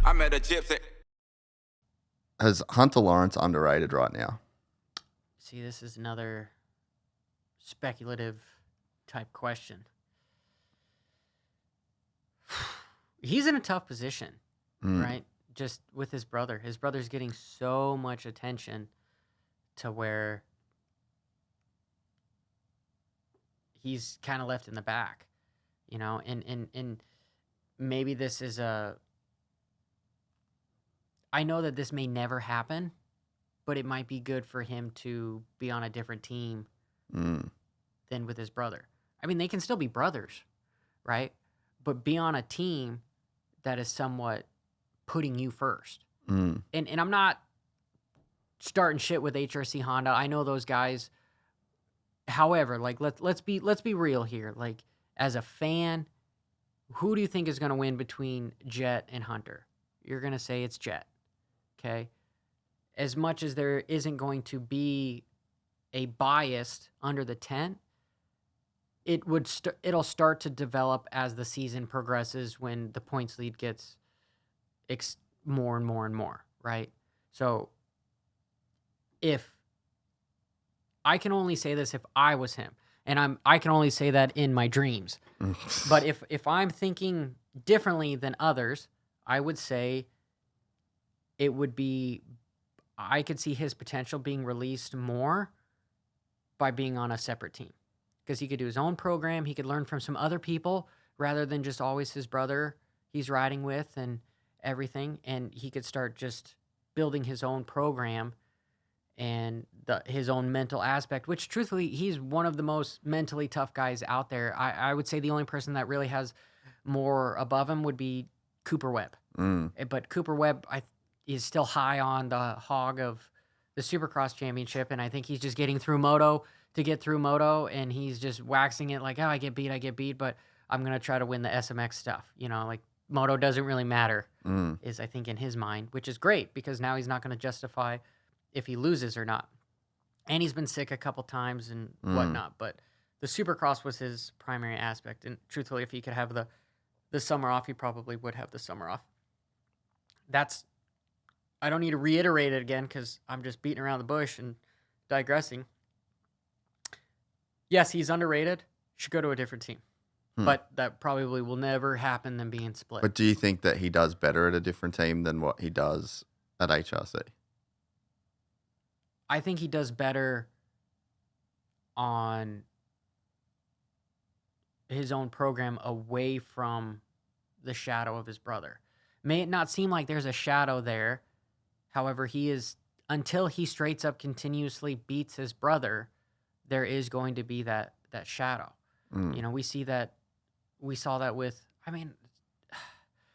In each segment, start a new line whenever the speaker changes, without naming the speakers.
I met a gypsy.
Has Hunter Lawrence underrated right now?
See, this is another speculative type question. He's in a tough position, right? Just with his brother. His brother's getting so much attention to where he's kind of left in the back, and maybe this is I know that this may never happen, but it might be good for him to be on a different team than with his brother. I mean, they can still be brothers, right? But be on a team that is somewhat putting you first. And I'm not starting shit with HRC Honda. I know those guys. However, like let's be real here. Like, as a fan, who do you think is going to win between Jet and Hunter? You're going to say it's Jet. Okay? As much as there isn't going to be a bias under the tent, it'll start to develop as the season progresses when the points lead gets more and more and more, right? So if I can only say this if I was him, and I can only say that in my dreams. But if I'm thinking differently than others, I would say it would be, I could see his potential being released more by being on a separate team. Because he could do his own program. He could learn from some other people rather than just always his brother he's riding with and everything. And he could start just building his own program and his own mental aspect, which truthfully, he's one of the most mentally tough guys out there. I would say the only person that really has more above him would be Cooper Webb. But Cooper Webb is still high on the hog of the Supercross championship, and I think he's just getting through Moto to get through Moto, and he's just waxing it like, oh, I get beat, but I'm going to try to win the SMX stuff. Like Moto doesn't really matter, is I think in his mind, which is great because now he's not going to justify if he loses or not. And he's been sick a couple times and whatnot, but the Supercross was his primary aspect. And truthfully, if he could have the summer off, he probably would have the summer off. I don't need to reiterate it again because I'm just beating around the bush and digressing. Yes, he's underrated. Should go to a different team. But that probably will never happen than being split.
But do you think that he does better at a different team than what he does at HRC?
I think he does better on his own program away from the shadow of his brother. May it not seem like there's a shadow there. However, until he straight up continuously beats his brother, there is going to be that shadow. We saw that with,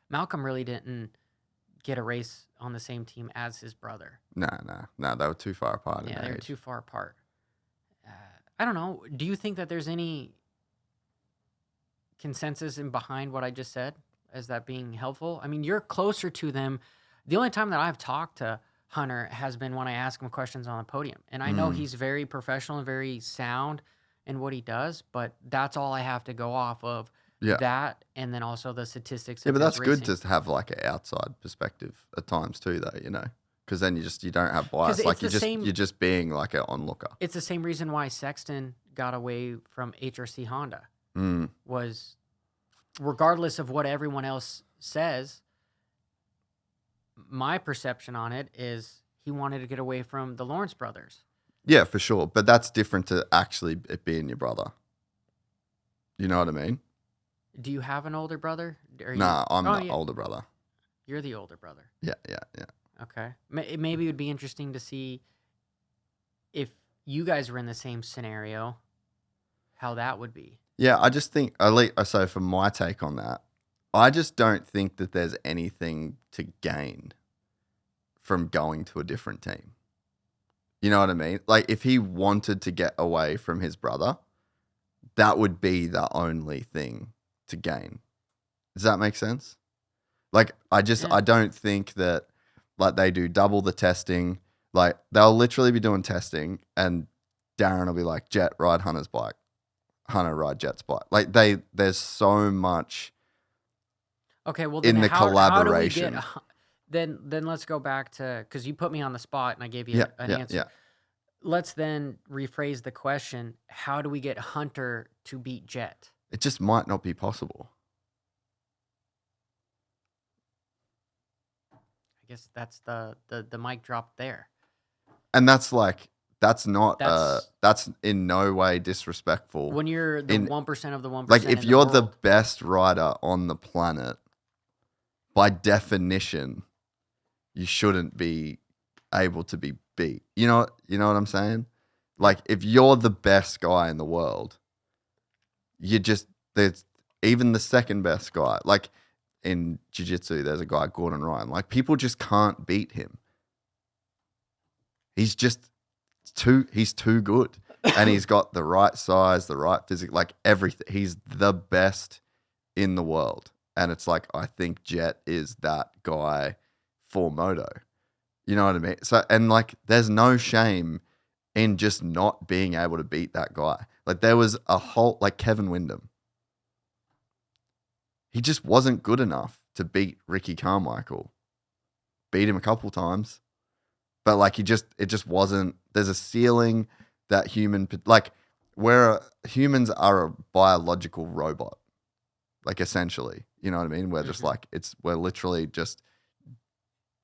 Malcolm really didn't get a race on the same team as his brother.
No, they were too far apart.
Yeah, they were too far apart. I don't know. Do you think that there's any consensus in behind what I just said as that being helpful? I mean, you're closer to them. The only time that I've talked to Hunter has been when I ask him questions on the podium. And I know he's very professional and very sound in what he does, but that's all I have to go off of.
Yeah.
That, and then also the statistics.
Yeah, but that's
racing.
good to have like an outside perspective at times too, though, because then you don't have bias. Like you're just being like an onlooker.
It's the same reason why Sexton got away from HRC Honda. Was regardless of what everyone else says, my perception on it is he wanted to get away from the Lawrence brothers.
Yeah, for sure. But that's different to actually it being your brother. You know what I mean?
Do you have an older brother?
Nah, I'm the older brother.
You're the older brother.
Yeah.
Okay. Maybe it would be interesting to see if you guys were in the same scenario, how that would be.
Yeah, I just think, so for my take on that, I just don't think that there's anything to gain from going to a different team. You know what I mean? Like, if he wanted to get away from his brother, that would be the only thing to gain. Does that make sense? Like, I don't think that, like, they do double the testing. Like, they'll literally be doing testing and Darren will be like, Jet, ride Hunter's bike. Hunter, ride Jet's bike. Like, there's so much
okay, well,
in
then
the collaboration.
then let's go back to, because you put me on the spot and I gave you
Yeah,
an
yeah,
answer.
yeah.
Let's then rephrase the question: how do we get Hunter to beat Jet?
It just might not be possible.
I guess that's the mic drop there.
And that's like, that's not,
That's
that's in no way disrespectful.
when you're the
in-
1% of the 1%.
Like, if
in
you're
the
the
world,
best rider on the planet, by definition, you shouldn't be able to be beat. You know what I'm saying? Like, if you're the best guy in the world, there's even the second best guy. Like, in jiu-jitsu, there's a guy, Gordon Ryan. Like, people just can't beat him. He's just he's too good. And he's got the right size, the right physique, like everything. He's the best in the world. And it's like, I think Jet is that guy for Moto. You know what I mean? So, and like, there's no shame in just not being able to beat that guy. Like, there was a whole, like, Kevin Windham. He just wasn't good enough to beat Ricky Carmichael. Beat him a couple times. But like, it just wasn't, there's a ceiling that humans are a biological robot. Like, essentially, you know what I mean? We're just like, we're literally just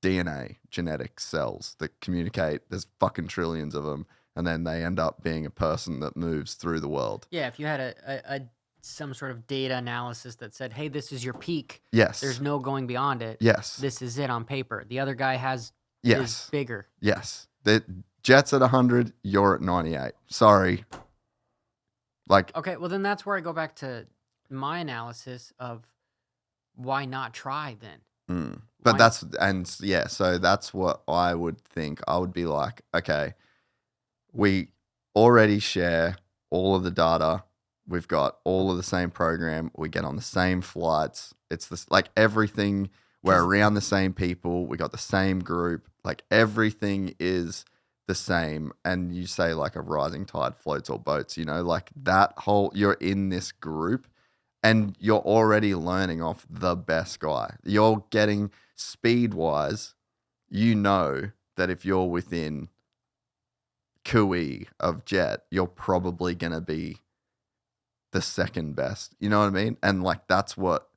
DNA, genetic cells that communicate. There's fucking trillions of them. And then they end up being a person that moves through the world.
yeah, if you had a some sort of data analysis that said, hey, this is your peak.
Yes.
There's no going beyond it.
Yes.
This is it on paper. The other guy is
Yes.
bigger.
Yes. The Jet's at 100, you're at 98. Sorry. Like,
Okay, well then that's where I go back to my analysis of why not try then.
but
Why-
so that's what I would think. I would be like, okay, we already share all of the data. We've got all of the same program. We get on the same flights. It's this, like, everything. We're around the same people. We got the same group. Like, everything is the same. And you say, like, a rising tide floats all boats, you know, like that whole, you're in this group and you're already learning off the best guy. You're getting speed wise, you know that if you're within Kui of Jet, you're probably going to be the second best. You know what I mean? And like, that's what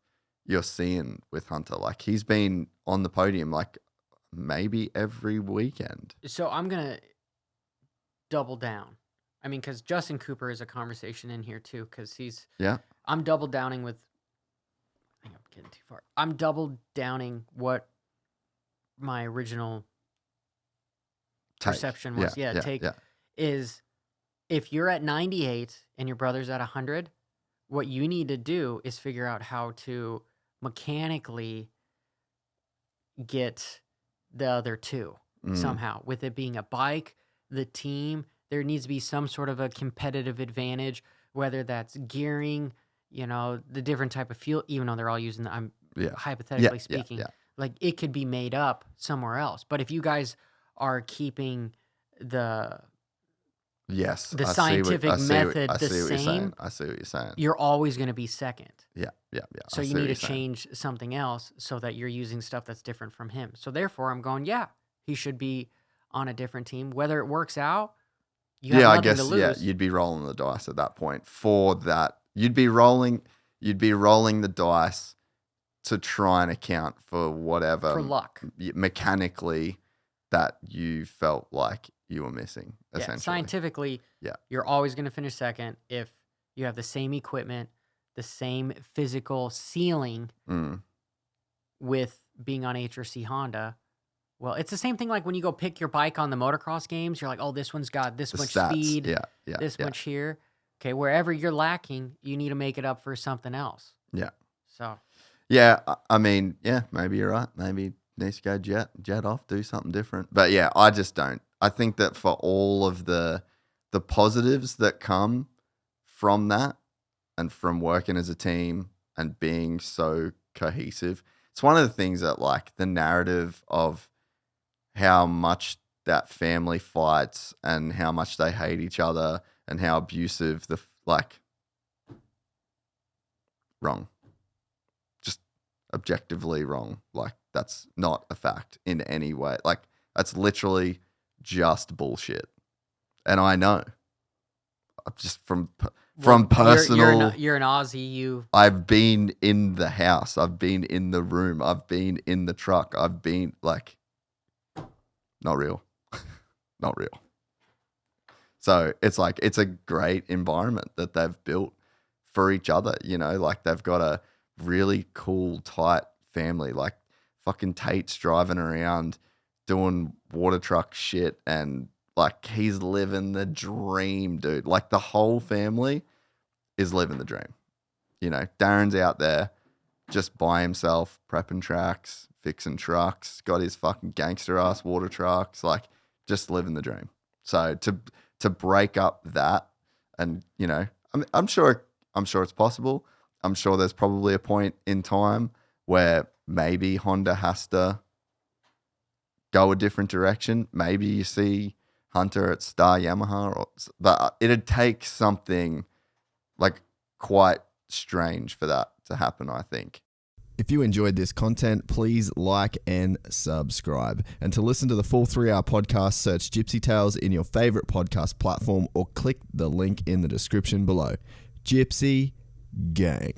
you're seeing with Hunter. Like, he's been on the podium like maybe every weekend.
So I'm going to double down. I mean, because Justin Cooper is a conversation in here too, because I'm double downing with, I think I'm getting too far. I'm double downing what my original perception was. Is if you're at 98 and your brother's at 100, what you need to do is figure out how to mechanically get the other two somehow. With it being a bike, the team, there needs to be some sort of a competitive advantage, whether that's gearing, you know, the different type of fuel, even though they're all using hypothetically speaking, like it could be made up somewhere else. But if you guys are keeping the scientific method the same,
I see what you're saying.
You're always going to be second.
Yeah.
So you need to change something else so that you're using stuff that's different from him. So therefore, I'm going, he should be on a different team. Whether it works out, you have nothing to lose.
You'd be rolling the dice at that point for that. You'd be rolling the dice to try and account for whatever
For luck.
mechanically that you felt like you were missing, essentially.
Scientifically, you're always going to finish second if you have the same equipment, the same physical ceiling with being on HRC Honda. Well, it's the same thing like when you go pick your bike on the motocross games. You're like, oh, this one's got this much
stats.
speed, this much here. Okay, wherever you're lacking, you need to make it up for something else.
Yeah.
So.
Yeah, I mean, maybe you're right. Maybe needs to go jet off, do something different. But yeah, I just don't. I think that for all of the positives that come from that and from working as a team and being so cohesive, it's one of the things that, like, the narrative of how much that family fights and how much they hate each other and how abusive wrong. Just objectively wrong. Like, that's not a fact in any way. Like, that's literally just bullshit. And I know. Just from personal...
You're an Aussie.
I've been in the house. I've been in the room. I've been in the truck. I've been, like... Not real. Not real. So it's like, it's a great environment that they've built for each other, you know, like they've got a really cool, tight family. Like fucking Tate's driving around doing water truck shit and like he's living the dream, dude. Like the whole family is living the dream. You know, Darren's out there just by himself, prepping tracks, fixing trucks, got his fucking gangster ass water trucks, like just living the dream. So to break up that, and you know, I'm sure it's possible. I'm sure there's probably a point in time where maybe Honda has to go a different direction. Maybe you see Hunter at Star Yamaha, but it'd take something like quite strange for that to happen, I think.
If you enjoyed this content, please like and subscribe. And to listen to the full 3-hour podcast, search Gypsy Tales in your favorite podcast platform or click the link in the description below. Gypsy Gang.